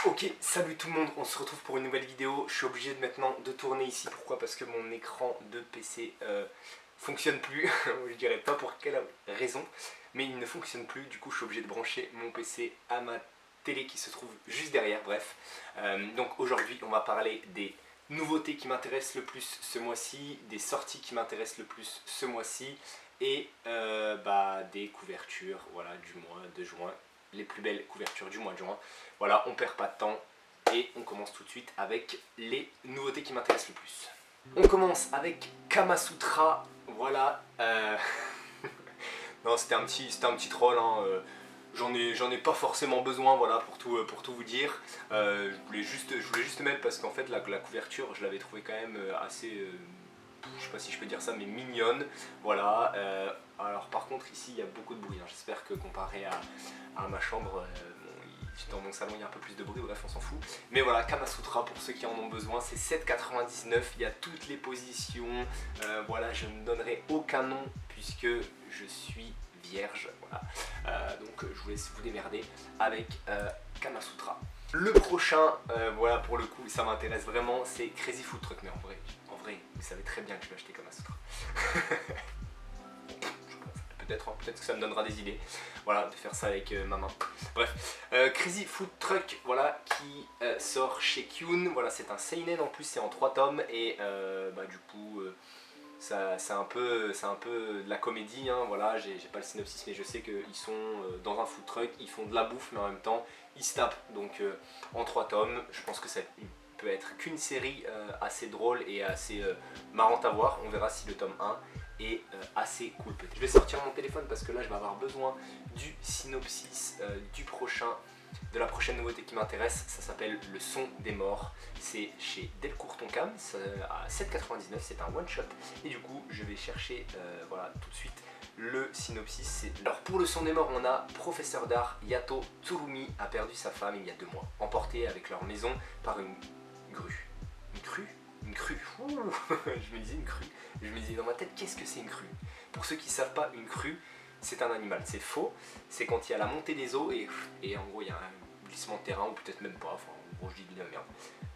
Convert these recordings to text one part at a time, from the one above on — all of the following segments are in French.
Ok, salut tout le monde, on se retrouve pour une nouvelle vidéo. Je suis obligé de maintenant de tourner ici. Pourquoi? Parce que mon écran de PC fonctionne plus. Je dirais pas pour quelle raison, mais il ne fonctionne plus. Du coup, je suis obligé de brancher mon PC à ma télé qui se trouve juste derrière. Bref, donc aujourd'hui, on va parler des nouveautés qui m'intéressent le plus ce mois-ci, des sorties qui m'intéressent le plus ce mois-ci et des couvertures, voilà, du mois de juin. Les plus belles couvertures du mois de juin. Voilà, on perd pas de temps et on commence tout de suite avec les nouveautés qui m'intéressent le plus. On commence avec Kamasutra, voilà. Non, c'était un petit troll, hein. J'en ai pas forcément besoin, voilà, pour tout vous dire. Je voulais juste mettre parce qu'en fait la couverture, je l'avais trouvé quand même assez... je sais pas si je peux dire ça, mais mignonne. Voilà. Alors par contre ici il y a beaucoup de bruit, hein. J'espère que comparé à ma chambre, dans mon salon il y a un peu plus de bruit, bref on s'en fout. Mais voilà, Kamasutra pour ceux qui en ont besoin, c'est 7,99, il y a toutes les positions. Voilà, je ne donnerai aucun nom puisque je suis vierge. Voilà. Donc je vous laisse vous démerder avec Kamasutra. Le prochain, voilà, pour le coup ça m'intéresse vraiment, c'est Crazy Food Truck. Mais en vrai, vous savez très bien que je vais acheter Kamasutra. Peut-être que ça me donnera des idées, voilà, de faire ça avec ma main. Bref, Crazy Food Truck, voilà, qui sort chez Kyun. Voilà, c'est un seinen, en plus c'est en 3 tomes et du coup c'est un peu de la comédie, hein. Voilà, j'ai pas le synopsis mais je sais qu'ils sont dans un food truck, ils font de la bouffe mais en même temps ils se tapent. Donc en 3 tomes, je pense que ça peut être qu'une série assez drôle et assez marrante à voir. On verra si le tome 1 est assez cool. Je vais sortir mon téléphone parce que là je vais avoir besoin du synopsis de la prochaine nouveauté qui m'intéresse. Ça s'appelle Le Son des Morts. C'est chez Delcourt Tonkam, à 7,99, c'est un one shot. Et du coup je vais chercher voilà, tout de suite le synopsis. Alors pour Le Son des Morts, on a professeur d'art Yato Tsurumi a perdu sa femme il y a 2 mois, emporté avec leur maison par une grue. Une crue. Ouh. Je me disais une crue. Je me disais dans ma tête, qu'est-ce que c'est une crue? Pour ceux qui ne savent pas, une crue, c'est un animal. C'est faux. C'est quand il y a la montée des eaux et en gros il y a un glissement de terrain ou peut-être même pas. Enfin, en gros je dis de la merde.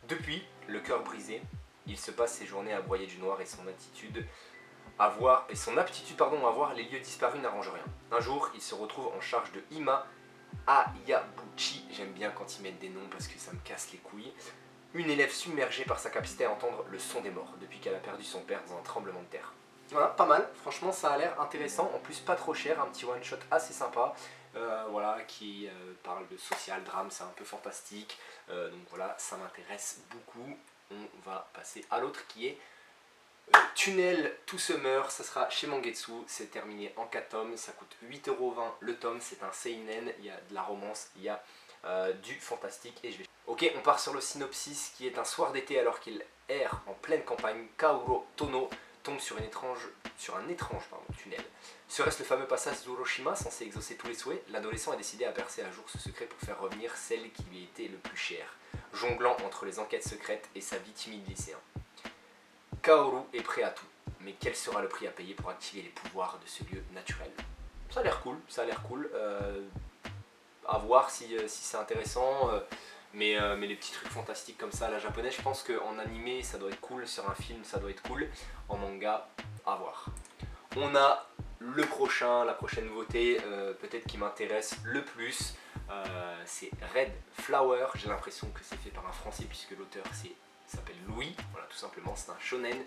Depuis, le cœur brisé, il se passe ses journées à broyer du noir et son aptitude à voir les lieux disparus n'arrange rien. Un jour, il se retrouve en charge de Ima Ayabuchi. J'aime bien quand ils mettent des noms parce que ça me casse les couilles. Une élève submergée par sa capacité à entendre le son des morts depuis qu'elle a perdu son père dans un tremblement de terre. Voilà, pas mal, franchement ça a l'air intéressant, en plus pas trop cher, un petit one shot assez sympa, voilà, qui parle de social drame, c'est un peu fantastique, donc voilà, ça m'intéresse beaucoup. On va passer à l'autre qui est Tunnel to Summer, ça sera chez Mangetsu, c'est terminé en 4 tomes, ça coûte 8,20€ le tome, c'est un seinen, il y a de la romance, il y a du fantastique et je vais... Ok, on part sur le synopsis qui est un soir d'été alors qu'il erre en pleine campagne, Kaoru Tono tombe sur un étrange tunnel. Serait-ce le fameux passage d'Uroshima censé exaucer tous les souhaits? L'adolescent a décidé à percer à jour ce secret pour faire revenir celle qui lui était le plus chère, jonglant entre les enquêtes secrètes et sa vie timide lycéen. Kaoru est prêt à tout, mais quel sera le prix à payer pour activer les pouvoirs de ce lieu naturel? Ça a l'air cool, à voir si c'est intéressant, mais les petits trucs fantastiques comme ça à la japonaise, je pense qu'en animé ça doit être cool, sur un film ça doit être cool, en manga, à voir. On a la prochaine nouveauté, peut-être qui m'intéresse le plus, c'est Red Flower. J'ai l'impression que c'est fait par un français puisque l'auteur s'appelle Louis, voilà, tout simplement, c'est un shonen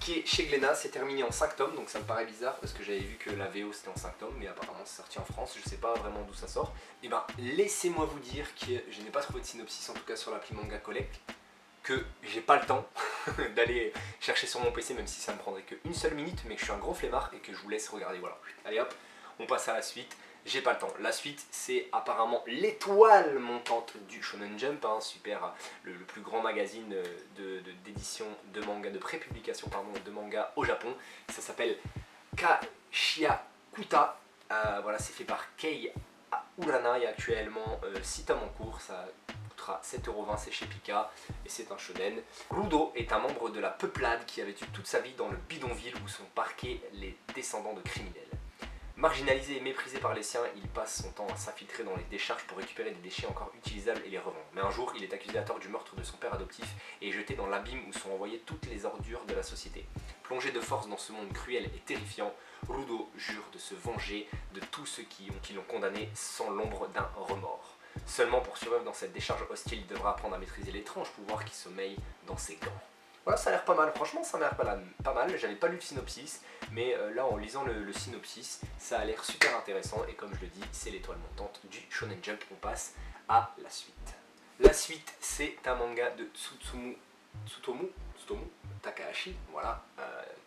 qui est chez Glénat, c'est terminé en 5 tomes, donc ça me paraît bizarre parce que j'avais vu que la VO c'était en 5 tomes, mais apparemment c'est sorti en France, je sais pas vraiment d'où ça sort. Et ben laissez-moi vous dire que je n'ai pas trouvé de synopsis, en tout cas sur l'appli Manga Collect, que j'ai pas le temps d'aller chercher sur mon PC, même si ça me prendrait qu'une seule minute, mais que je suis un gros flemmard et que je vous laisse regarder, voilà. Allez hop, on passe à la suite. J'ai pas le temps. La suite, c'est apparemment l'étoile montante du Shonen Jump, hein, super, le plus grand magazine d'édition de manga, de prépublication pardon, de manga au Japon. Ça s'appelle Kashiakuta. Voilà, c'est fait par Kei Urana. Il y a actuellement 6 tomes en cours. Ça coûtera 7,20€, c'est chez Pika et c'est un shonen. Rudo est un membre de la peuplade qui a vécu toute sa vie dans le bidonville où sont parqués les descendants de criminels. Marginalisé et méprisé par les siens, il passe son temps à s'infiltrer dans les décharges pour récupérer des déchets encore utilisables et les revendre. Mais un jour, il est accusé à tort du meurtre de son père adoptif et est jeté dans l'abîme où sont envoyées toutes les ordures de la société. Plongé de force dans ce monde cruel et terrifiant, Rudo jure de se venger de tous ceux qui l'ont condamné sans l'ombre d'un remords. Seulement pour survivre dans cette décharge hostile, il devra apprendre à maîtriser l'étrange pouvoir qui sommeille dans ses gants. Voilà, ça a l'air pas mal, franchement ça m'a l'air pas mal, j'avais pas lu le synopsis, mais là en lisant le synopsis, ça a l'air super intéressant et comme je le dis, c'est l'étoile montante du Shonen Jump, on passe à la suite. La suite, c'est un manga de Tsutomu Takahashi, voilà,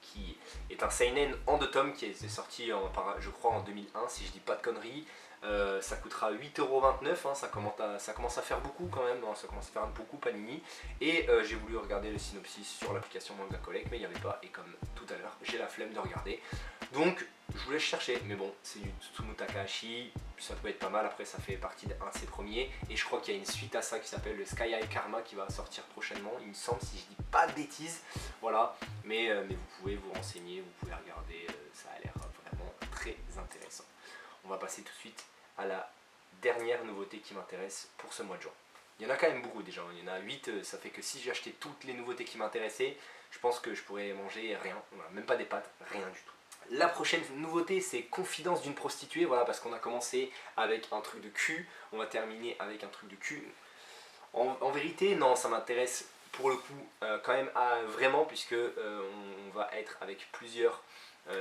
qui est un seinen en 2 tomes qui est sorti je crois en 2001 si je dis pas de conneries. Ça coûtera 8,29€, hein, ça commence à faire beaucoup quand même, hein, ça commence à faire beaucoup Panini. Et j'ai voulu regarder le synopsis sur l'application Manga Collect, mais il n'y avait pas, et comme tout à l'heure, j'ai la flemme de regarder. Donc je voulais chercher, mais bon, c'est du Tsutomu Takahashi, ça peut être pas mal, après ça fait partie d'un de ses premiers. Et je crois qu'il y a une suite à ça qui s'appelle le Sky High Karma qui va sortir prochainement, il me semble, si je dis pas de bêtises. Voilà, mais vous pouvez vous renseigner, vous pouvez regarder, ça a l'air vraiment très intéressant. On va passer tout de suite à la dernière nouveauté qui m'intéresse pour ce mois de juin. Il y en a quand même beaucoup déjà, il y en a 8, ça fait que si j'ai acheté toutes les nouveautés qui m'intéressaient, je pense que je pourrais manger rien, voilà, même pas des pâtes, rien du tout. La prochaine nouveauté, c'est Confidence d'une prostituée, voilà, parce qu'on a commencé avec un truc de cul, on va terminer avec un truc de cul. En vérité, non, ça m'intéresse pour le coup quand même vraiment, puisque on va être avec plusieurs,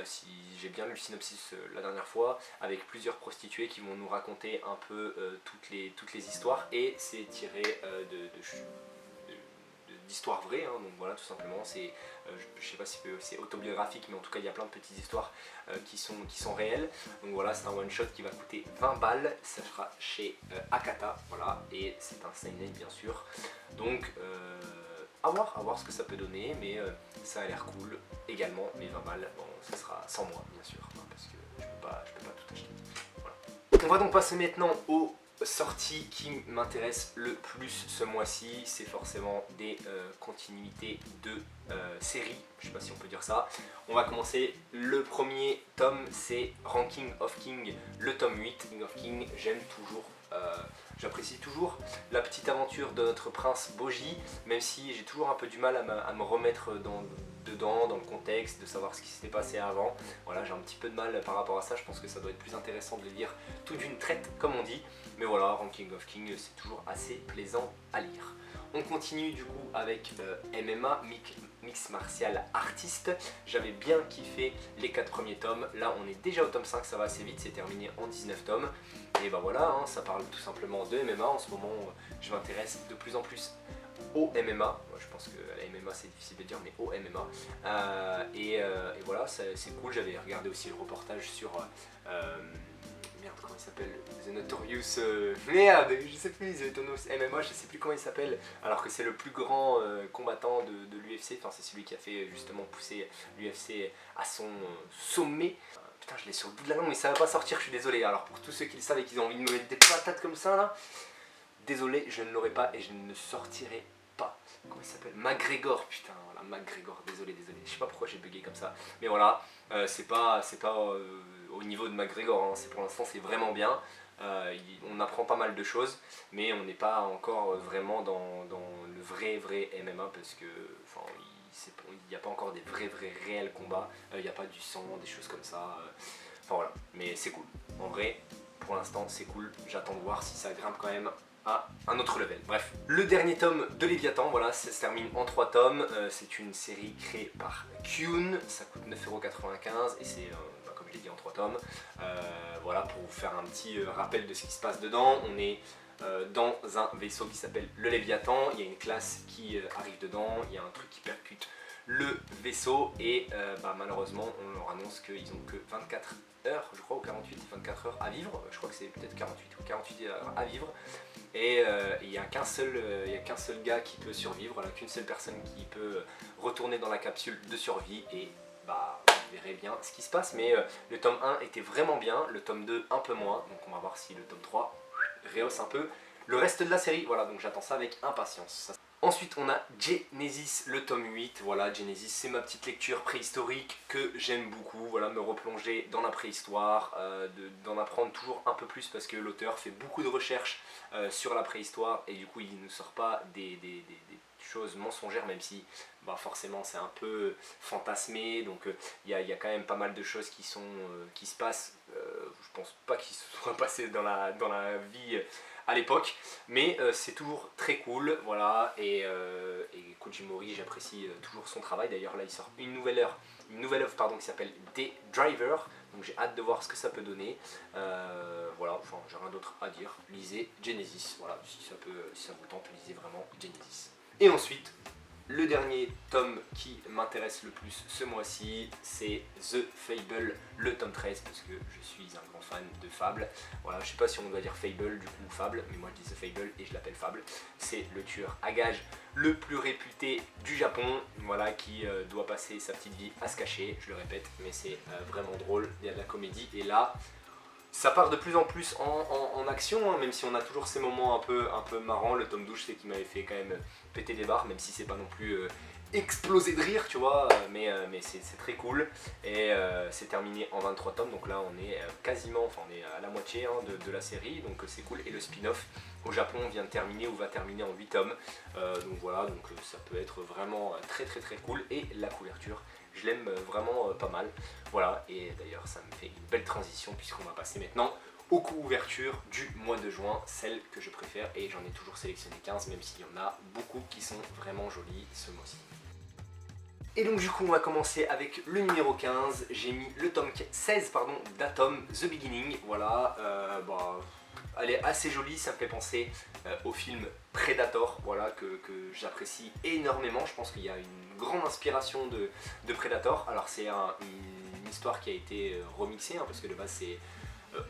si j'ai bien lu le synopsis la dernière fois, avec plusieurs prostituées qui vont nous raconter un peu toutes les histoires, et c'est tiré d'histoires vraies, hein, donc voilà, tout simplement, c'est, je sais pas si c'est autobiographique, mais en tout cas il y a plein de petites histoires qui sont réelles. Donc voilà, c'est un one shot qui va coûter 20 balles, ça sera chez Akata, voilà, et c'est un seinen bien sûr, donc à voir ce que ça peut donner, mais ça a l'air cool également. Mais 20 balles, bon, ça sera sans moi bien sûr, hein, parce que je peux pas tout acheter. Voilà. On va donc passer maintenant aux sorties qui m'intéressent le plus ce mois-ci. C'est forcément des continuités de séries, je sais pas si on peut dire ça. On va commencer, le premier tome c'est Ranking of King, le tome 8. Ranking of King, j'aime toujours. J'apprécie toujours la petite aventure de notre prince Boji, même si j'ai toujours un peu du mal à me remettre dedans, dans le contexte, de savoir ce qui s'était passé avant. Voilà, j'ai un petit peu de mal par rapport à ça, je pense que ça doit être plus intéressant de le lire tout d'une traite comme on dit. Mais voilà, Ranking of King, c'est toujours assez plaisant à lire. On continue du coup avec MMA, Mix Martial Artist. J'avais bien kiffé les 4 premiers tomes. Là on est déjà au tome 5, ça va assez vite, c'est terminé en 19 tomes. Et ben voilà, hein, ça parle tout simplement de MMA. En ce moment, je m'intéresse de plus en plus au MMA. Je pense que la MMA c'est difficile de dire, mais au MMA. Et voilà, c'est cool. J'avais regardé aussi le reportage sur... merde, comment il s'appelle, The Notorious... merde, je sais plus, The Notorious MMA, je sais plus comment il s'appelle, alors que c'est le plus grand combattant de l'UFC, enfin c'est celui qui a fait justement pousser l'UFC à son sommet. Putain, je l'ai sur le bout de la langue, mais ça va pas sortir, je suis désolé. Alors pour tous ceux qui le savent et qui ont envie de me mettre des patates comme ça là, désolé, je ne l'aurai pas et je ne sortirai pas. Comment il s'appelle, McGregor, putain, voilà, McGregor, désolé, je sais pas pourquoi j'ai bugué comme ça, mais voilà, c'est pas au niveau de McGregor, hein, pour l'instant c'est vraiment bien, on apprend pas mal de choses, mais on n'est pas encore vraiment dans le vrai MMA, parce que il n'y a pas encore des vrais réels combats, il n'y a pas du sang, des choses comme ça, enfin voilà, mais c'est cool, en vrai, pour l'instant c'est cool, j'attends de voir si ça grimpe quand même à un autre level. Bref, le dernier tome de Léviathan, voilà, ça se termine en 3 tomes. C'est une série créée par Kyun, ça coûte 9,95€ et c'est, comme je l'ai dit, en 3 tomes. Voilà, pour vous faire un petit rappel de ce qui se passe dedans, on est dans un vaisseau qui s'appelle le Léviathan, il y a une classe qui arrive dedans, il y a un truc qui percute le vaisseau et malheureusement on leur annonce qu'ils ont que 24 heures, je crois, ou 24 heures à vivre, je crois que c'est peut-être 48 heures à vivre, et il n'y a qu'un seul gars qui peut survivre, qu'une seule personne qui peut retourner dans la capsule de survie, et vous verrez bien ce qui se passe, mais le tome 1 était vraiment bien, le tome 2 un peu moins, donc on va voir si le tome 3 rehausse un peu le reste de la série, voilà, donc j'attends ça avec impatience. Ensuite on a Genesis, le tome 8, voilà Genesis c'est ma petite lecture préhistorique que j'aime beaucoup, voilà me replonger dans la préhistoire, d'en apprendre toujours un peu plus parce que l'auteur fait beaucoup de recherches sur la préhistoire et du coup il ne sort pas des choses mensongères même si bah, forcément c'est un peu fantasmé donc il y a quand même pas mal de choses qui se passent, je pense pas qu'ils se soient passés dans la vie à l'époque, mais c'est toujours très cool, voilà, et Kojimori, j'apprécie toujours son travail, d'ailleurs là il sort une nouvelle œuvre pardon, qui s'appelle The Driver, donc j'ai hâte de voir ce que ça peut donner, voilà, enfin j'ai rien d'autre à dire, lisez Genesis, voilà, si ça vous tente, lisez vraiment Genesis. Et ensuite, le dernier tome qui m'intéresse le plus ce mois-ci, c'est The Fable, le tome 13, parce que je suis un grand fan de Fable. Voilà, je sais pas si on doit dire Fable du coup ou Fable, mais moi je dis The Fable et je l'appelle Fable. C'est le tueur à gages le plus réputé du Japon, voilà, qui doit passer sa petite vie à se cacher, je le répète, mais c'est vraiment drôle, il y a de la comédie, et là, ça part de plus en plus en action, hein, même si on a toujours ces moments un peu marrants. Le tome 12, je sais qu'il m'avait fait quand même péter des barres, même si c'est pas non plus explosé de rire, tu vois, mais c'est très cool. Et c'est terminé en 23 tomes, donc là on est quasiment, enfin on est à la moitié hein, de la série, donc c'est cool. Et le spin-off au Japon vient de terminer ou va terminer en 8 tomes, donc voilà, donc ça peut être vraiment très cool. Et la couverture, je l'aime vraiment pas mal, voilà, et d'ailleurs ça me fait une belle transition puisqu'on va passer maintenant aux couvertures du mois de juin, celles que je préfère, et j'en ai toujours sélectionné 15 même s'il y en a beaucoup qui sont vraiment jolies ce mois-ci. Et donc du coup on va commencer avec le numéro 15, j'ai mis le tome 16 pardon, d'Atom The Beginning, voilà, elle est assez jolie, ça me fait penser au film Predator, voilà, que j'apprécie énormément. Je pense qu'il y a une grande inspiration de Predator. Alors c'est une histoire qui a été remixée, hein, parce que de base c'est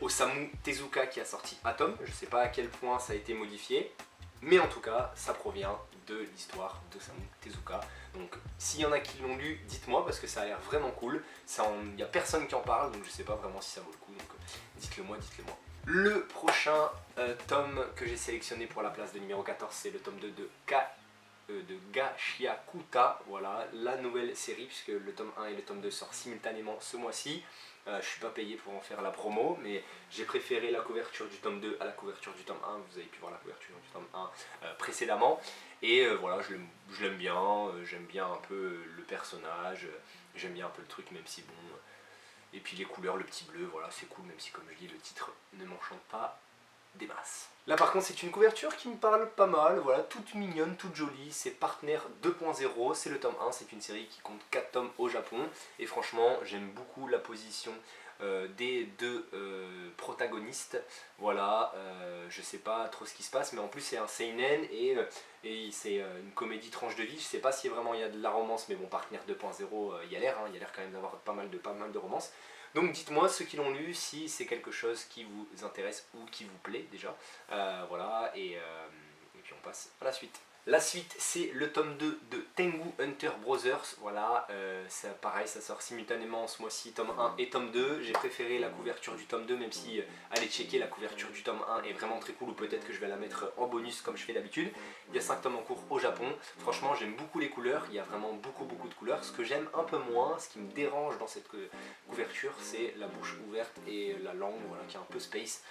Osamu Tezuka qui a sorti Atom. Je sais pas à quel point ça a été modifié, mais en tout cas ça provient de l'histoire d'Osamu Tezuka. Donc s'il y en a qui l'ont lu, dites-moi parce que ça a l'air vraiment cool. Il n'y a personne qui en parle, donc je sais pas vraiment si ça vaut le coup, donc dites-le moi. Le prochain tome que j'ai sélectionné pour la place de numéro 14, c'est le tome 2 de Gashiakuta, voilà, la nouvelle série, puisque le tome 1 et le tome 2 sortent simultanément ce mois-ci. Je suis pas payé pour en faire la promo, mais j'ai préféré la couverture du tome 2 à la couverture du tome 1, vous avez pu voir la couverture du tome 1 précédemment, et voilà, je l'aime bien, j'aime bien un peu le personnage, j'aime bien un peu le truc, même si bon... Et puis les couleurs, le petit bleu, voilà, c'est cool, même si comme je dis, le titre ne m'enchante pas des masses. Là par contre c'est une couverture qui me parle pas mal, voilà, toute mignonne, toute jolie, c'est Partner 2.0, c'est le tome 1, c'est une série qui compte 4 tomes au Japon, et franchement j'aime beaucoup la position des deux protagonistes, voilà, je sais pas trop ce qui se passe, mais en plus c'est un seinen et c'est une comédie tranche de vie, je sais pas si vraiment il y a de la romance, mais bon, Partner 2.0, il y a l'air quand même d'avoir pas mal de romance. Donc dites-moi ceux qui l'ont lu si c'est quelque chose qui vous intéresse ou qui vous plaît déjà, voilà, et puis on passe à la suite. La suite c'est le tome 2 de Tengu Hunter Brothers, voilà, ça, pareil ça sort simultanément ce mois-ci, tome 1 et tome 2, j'ai préféré la couverture du tome 2 même si allez checker, la couverture du tome 1 est vraiment très cool, ou peut-être que je vais la mettre en bonus comme je fais d'habitude. Il y a 5 tomes en cours au Japon, franchement j'aime beaucoup les couleurs, il y a vraiment beaucoup de couleurs. Ce que j'aime un peu moins, ce qui me dérange dans cette couverture, c'est la bouche ouverte et la langue, voilà, qui est un peu space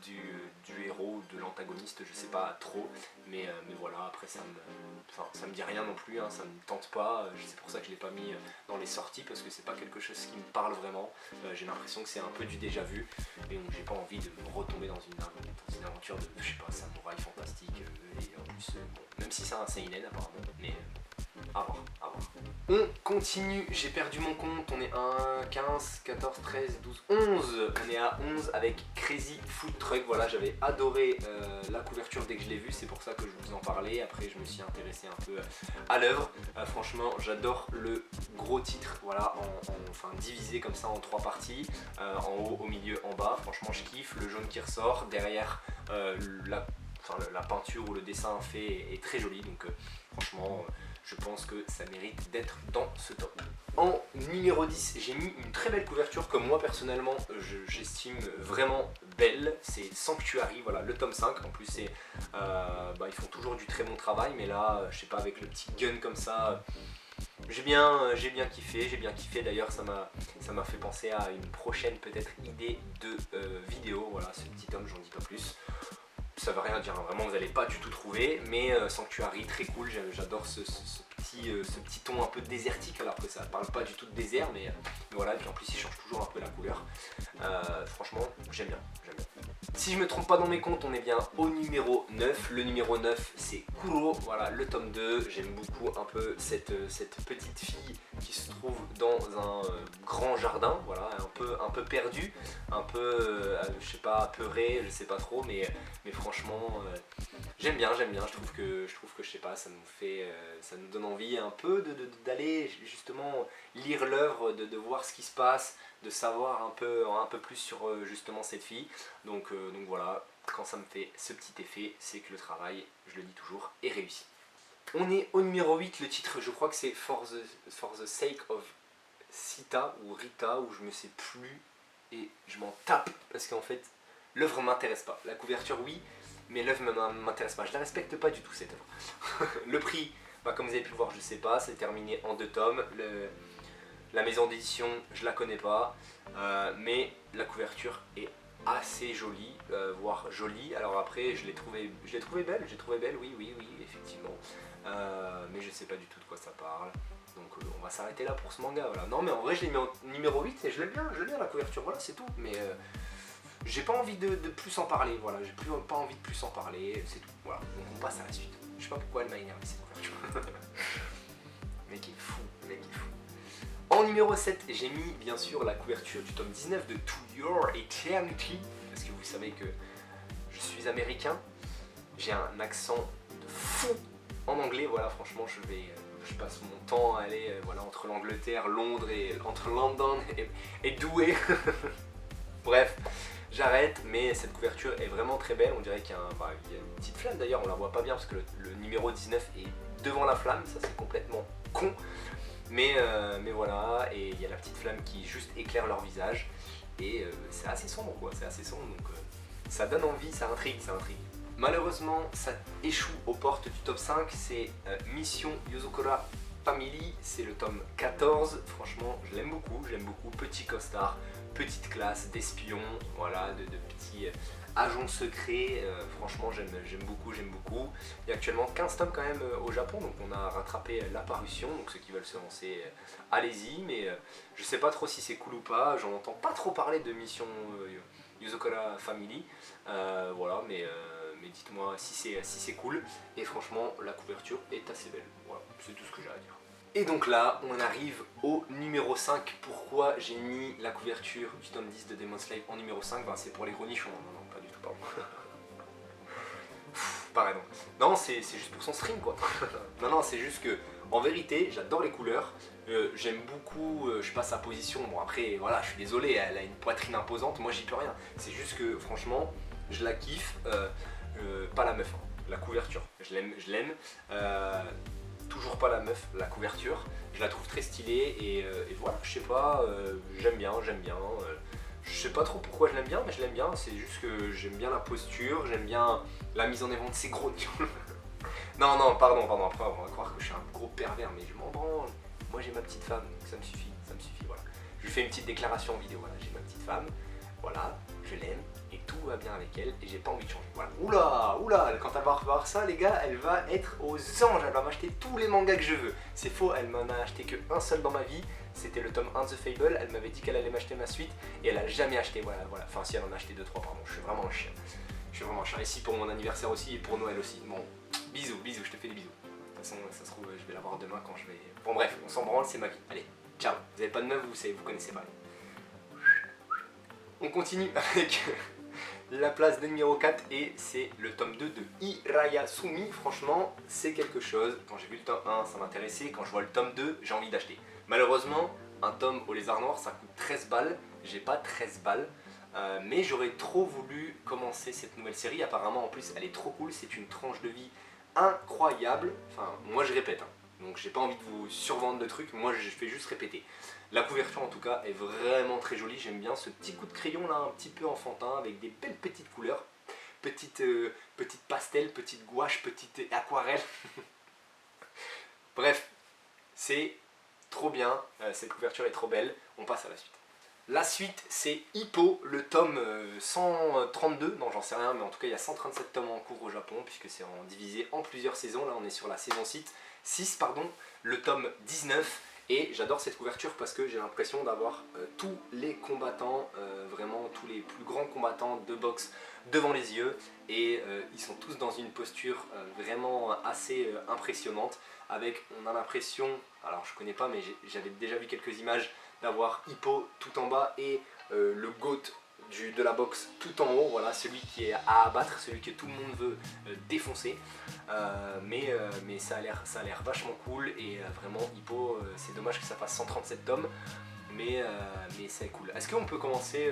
du héros, de l'antagoniste, je sais pas trop, mais voilà, après ça me dit rien non plus, hein, ça me tente pas, c'est pour ça que je l'ai pas mis dans les sorties, parce que c'est pas quelque chose qui me parle vraiment, j'ai l'impression que c'est un peu du déjà vu, et donc j'ai pas envie de me retomber dans une aventure de, je sais pas, samouraï fantastique, et en plus, bon, même si c'est un seinen apparemment, mais à voir. On continue, j'ai perdu mon compte, on est à 15, 14, 13, 12, 11, on est à 11 avec Crazy Food Truck, voilà, j'avais adoré la couverture dès que je l'ai vue, c'est pour ça que je vous en parlais, après je me suis intéressé un peu à l'œuvre, franchement j'adore le gros titre, voilà, enfin divisé comme ça en 3 parties, en haut, au milieu, en bas, franchement je kiffe, le jaune qui ressort, derrière la peinture ou le dessin fait est très joli, donc franchement je pense que ça mérite d'être dans ce top. En numéro 10, j'ai mis une très belle couverture que moi personnellement j'estime vraiment belle. C'est Sanctuary, voilà, le tome 5. En plus, ils font toujours du très bon travail, mais là, je sais pas, avec le petit gun comme ça, j'ai bien kiffé. D'ailleurs, ça m'a fait penser à une prochaine peut-être idée de vidéo. Voilà, ce petit tome, j'en dis pas plus. Ça veut rien dire, hein, vraiment vous n'allez pas du tout trouver, mais Sanctuary, très cool, j'adore ce petit ton un peu désertique alors que ça parle pas du tout de désert, mais voilà, et puis en plus il change toujours un peu la couleur. Franchement, j'aime bien. Si je me trompe pas dans mes comptes, on est bien au numéro 9. Le numéro 9, c'est Kuro, voilà, le tome 2. J'aime beaucoup un peu cette petite fille qui se trouve dans un grand jardin, voilà, un peu perdue, un peu, je sais pas, apeurée, je sais pas trop, mais franchement, j'aime bien. Je trouve que je sais pas, ça nous donne envie un peu d'aller justement lire l'œuvre, de voir ce qui se passe, de savoir un peu plus sur justement cette fille. Donc voilà, quand ça me fait ce petit effet, c'est que le travail, je le dis toujours, est réussi. On est au numéro 8, le titre je crois que c'est For the Sake of Sita ou Rita, ou je me sais plus, et je m'en tape parce qu'en fait l'œuvre m'intéresse pas. La couverture oui, mais l'œuvre m'intéresse pas, je la respecte pas du tout cette œuvre. Le prix, comme vous avez pu le voir, je sais pas, c'est terminé en 2 tomes. La maison d'édition, je la connais pas, mais la couverture est assez jolie, voire jolie. Alors après, je l'ai trouvé belle, oui, effectivement. Mais je sais pas du tout de quoi ça parle. Donc on va s'arrêter là pour ce manga. Voilà. Non mais en vrai, je l'ai mis en numéro 8 et je l'aime bien la couverture, voilà, c'est tout. Mais j'ai pas envie de plus en parler, voilà, j'ai pas envie de plus en parler, c'est tout. Voilà, donc on passe à la suite. Je sais pas pourquoi elle m'a énervé cette couverture. Le mec est fou. En numéro 7, j'ai mis bien sûr la couverture du tome 19 de To Your Eternity, parce que vous savez que je suis américain, j'ai un accent de fou en anglais, voilà, franchement je passe mon temps à aller voilà, entre l'Angleterre, Londres et entre London et Douai. Bref, j'arrête, mais cette couverture est vraiment très belle, on dirait qu'il y a une petite flamme d'ailleurs, on la voit pas bien parce que le numéro 19 est devant la flamme, ça c'est complètement con. Mais voilà, et il y a la petite flamme qui juste éclaire leur visage. Et c'est assez sombre quoi, donc ça donne envie, ça intrigue. Malheureusement, ça échoue aux portes du top 5, c'est Mission Yozokura Family, c'est le tome 14. Franchement, j'aime beaucoup, petit costard, petite classe d'espions, voilà, de petits agents secrets, franchement j'aime beaucoup. Il y a actuellement 15 tomes quand même au Japon, donc on a rattrapé la parution, donc ceux qui veulent se lancer, allez-y, mais je sais pas trop si c'est cool ou pas, j'en entends pas trop parler de Mission Yozokura Family, voilà, mais dites-moi si c'est cool, et franchement la couverture est assez belle, voilà, c'est tout ce que j'ai à dire. Et donc là, on arrive au numéro 5. Pourquoi j'ai mis la couverture du tome 10 de Demon Slayer en numéro 5 ? C'est pour les gros nichons. Non, pas du tout, pardon. Pareil, non. Non, c'est juste pour son stream, quoi. Non, c'est juste que, en vérité, j'adore les couleurs. J'aime beaucoup, je passe sa position. Bon, après, voilà, je suis désolé, elle a une poitrine imposante. Moi, j'y peux rien. C'est juste que, franchement, je la kiffe. Pas la meuf, hein. La couverture. Je l'aime. Toujours pas la meuf, la couverture, je la trouve très stylée et voilà, je sais pas, j'aime bien, je sais pas trop pourquoi je l'aime bien, mais je l'aime bien, c'est juste que j'aime bien la posture, j'aime bien la mise en avant de ses gros nions. non, pardon, après on va croire que je suis un gros pervers, mais je m'en branle, moi j'ai ma petite femme, donc ça me suffit, voilà. Je lui fais une petite déclaration en vidéo, voilà, j'ai ma petite femme, voilà, je l'aime, et tout va bien avec elle, et j'ai pas envie de changer, voilà. Oula, quand elle va revoir ça, les gars, elle va être aux anges, elle va m'acheter tous les mangas que je veux. C'est faux, elle m'en a acheté qu'un seul dans ma vie, c'était le tome 1 de The Fable, elle m'avait dit qu'elle allait m'acheter ma suite, et elle a jamais acheté, voilà, enfin si elle en a acheté 2-3, pardon, je suis vraiment un chien. Et si pour mon anniversaire aussi, et pour Noël aussi, bon, bisous, je te fais des bisous. De toute façon, ça se trouve, je vais la voir demain quand je vais... Bon bref, on s'en branle, c'est ma vie, allez, ciao. Vous avez pas de meuf, vous connaissez pas. On continue avec... la place de numéro 4 et c'est le tome 2 de Hirayasumi. Franchement, c'est quelque chose. Quand j'ai vu le tome 1, ça m'intéressait. Quand je vois le tome 2, j'ai envie d'acheter. Malheureusement, un tome au lézard noir, ça coûte 13 balles. J'ai pas 13 balles. Mais j'aurais trop voulu commencer cette nouvelle série. Apparemment, en plus, elle est trop cool. C'est une tranche de vie incroyable. Enfin, moi je répète, hein. Donc j'ai pas envie de vous survendre de trucs, moi je fais juste répéter. La couverture en tout cas est vraiment très jolie, j'aime bien ce petit coup de crayon là, un petit peu enfantin, avec des belles petites couleurs. Petite pastel, petite gouache, petite aquarelle. Bref, c'est trop bien, cette couverture est trop belle, on passe à la suite. La suite c'est Hippo, le tome 132, non j'en sais rien, mais en tout cas il y a 137 tomes en cours au Japon, puisque c'est divisé en plusieurs saisons, là on est sur la saison 6 pardon, le tome 19, et j'adore cette couverture parce que j'ai l'impression d'avoir tous les combattants, vraiment tous les plus grands combattants de boxe devant les yeux, et ils sont tous dans une posture vraiment assez impressionnante, avec, on a l'impression, alors je connais pas mais j'avais déjà vu quelques images, d'avoir Hippo tout en bas et le GOAT de la boxe tout en haut, voilà, celui qui est à abattre, celui que tout le monde veut défoncer, mais ça a l'air vachement cool, et vraiment Hippo, c'est dommage que ça fasse 137 tomes, mais c'est cool. Est-ce qu'on peut commencer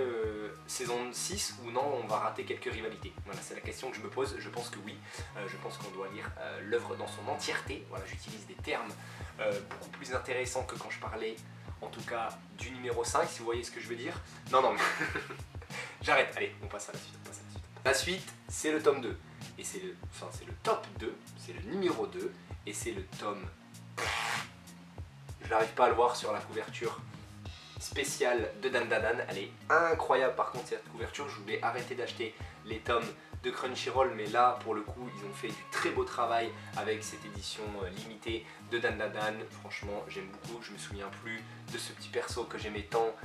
saison 6 ou non, on va rater quelques rivalités? Voilà, c'est la question que je me pose, je pense que oui, je pense qu'on doit lire l'œuvre dans son entièreté, voilà, j'utilise des termes beaucoup plus intéressants que quand je parlais en tout cas du numéro 5, si vous voyez ce que je veux dire. Non, mais j'arrête, allez, on passe à la suite. La suite, c'est le tome 2, et c'est le top 2, c'est le numéro 2, et c'est le tome... Je n'arrive pas à le voir sur la couverture spéciale de Dandadan, elle est incroyable par contre cette couverture. Je voulais arrêter d'acheter les tomes de Crunchyroll, mais là pour le coup ils ont fait du très beau travail avec cette édition limitée de Dandadan. Franchement j'aime beaucoup, je me souviens plus de ce petit perso que j'aimais tant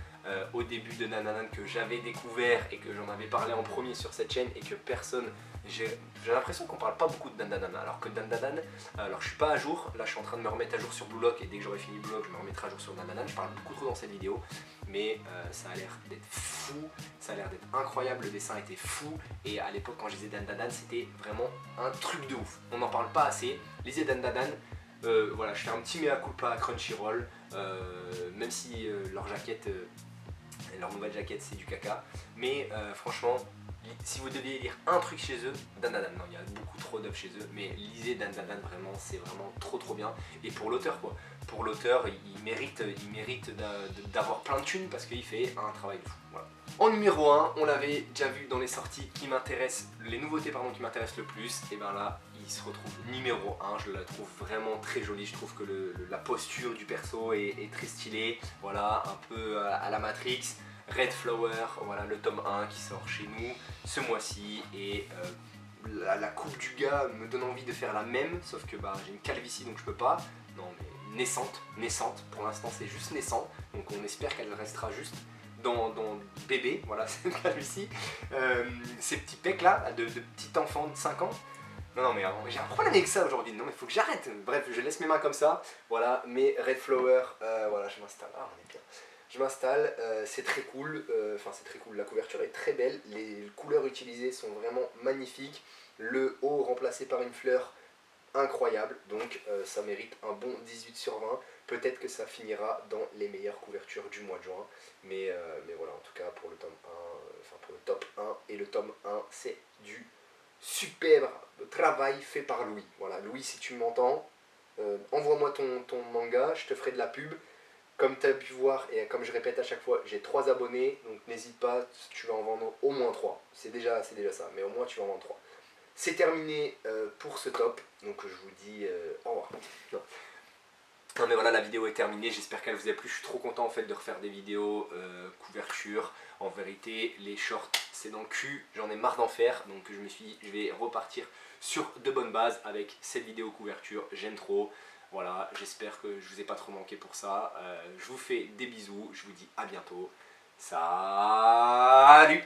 au début de Dandadan, que j'avais découvert et que j'en avais parlé en premier sur cette chaîne, et que personne... J'ai l'impression qu'on parle pas beaucoup de Dandadan, alors que Dandadan, alors je suis pas à jour, là je suis en train de me remettre à jour sur Blue Lock, et dès que j'aurai fini Blue Lock je me remettrai à jour sur Dandadan. Je parle beaucoup trop dans cette vidéo, mais ça a l'air d'être fou, ça a l'air d'être incroyable, le dessin était fou, et à l'époque quand je lisais Dandadan c'était vraiment un truc de ouf. On n'en parle pas assez, lisez Dandadan. Voilà, je fais un petit mea culpa à Crunchyroll, même si leur jaquette, leur nouvelle jaquette c'est du caca, mais franchement, si vous deviez lire un truc chez eux, Dandadan, non il y a beaucoup trop d'œuvres chez eux, mais lisez Dandadan, vraiment c'est vraiment trop bien, et pour l'auteur quoi, pour l'auteur il mérite d'avoir plein de thunes parce qu'il fait un travail de fou, voilà. En numéro 1, on l'avait déjà vu dans les sorties qui m'intéressent, les nouveautés pardon qui m'intéressent le plus, et bien là il se retrouve numéro 1, je la trouve vraiment très jolie, je trouve que la posture du perso est très stylée, voilà, un peu à la Matrix. Red Flower, voilà le tome 1 qui sort chez nous ce mois-ci, et la coupe du gars me donne envie de faire la même, sauf que bah, j'ai une calvitie donc je peux pas, non mais naissante, pour l'instant c'est juste naissant, donc on espère qu'elle restera juste dans bébé, voilà cette calvitie, ces petits pecs là, de petit enfant de 5 ans. Non mais j'ai un problème avec ça aujourd'hui, non mais faut que j'arrête, bref je laisse mes mains comme ça, voilà, mes Red Flower, voilà je m'installe, ah on est bien. Je m'installe, c'est très cool, c'est très cool, la couverture est très belle, les couleurs utilisées sont vraiment magnifiques, le haut remplacé par une fleur incroyable, donc ça mérite un bon 18 sur 20, peut-être que ça finira dans les meilleures couvertures du mois de juin, mais voilà, en tout cas pour le tome 1, pour le top 1 et le tome 1, c'est du superbe travail fait par Louis. Voilà, Louis si tu m'entends, envoie-moi ton manga, je te ferai de la pub. Comme tu as pu voir, et comme je répète à chaque fois, j'ai 3 abonnés, donc n'hésite pas, tu vas en vendre au moins 3. C'est déjà ça, mais au moins tu vas en vendre 3. C'est terminé pour ce top, donc je vous dis au revoir. Non mais voilà, la vidéo est terminée, j'espère qu'elle vous a plu, je suis trop content en fait de refaire des vidéos couverture. En vérité, les shorts c'est dans le cul, j'en ai marre d'en faire, donc je me suis dit je vais repartir sur de bonnes bases avec cette vidéo couverture, j'aime trop. Voilà, j'espère que je vous ai pas trop manqué pour ça. Je vous fais des bisous, je vous dis à bientôt. Salut!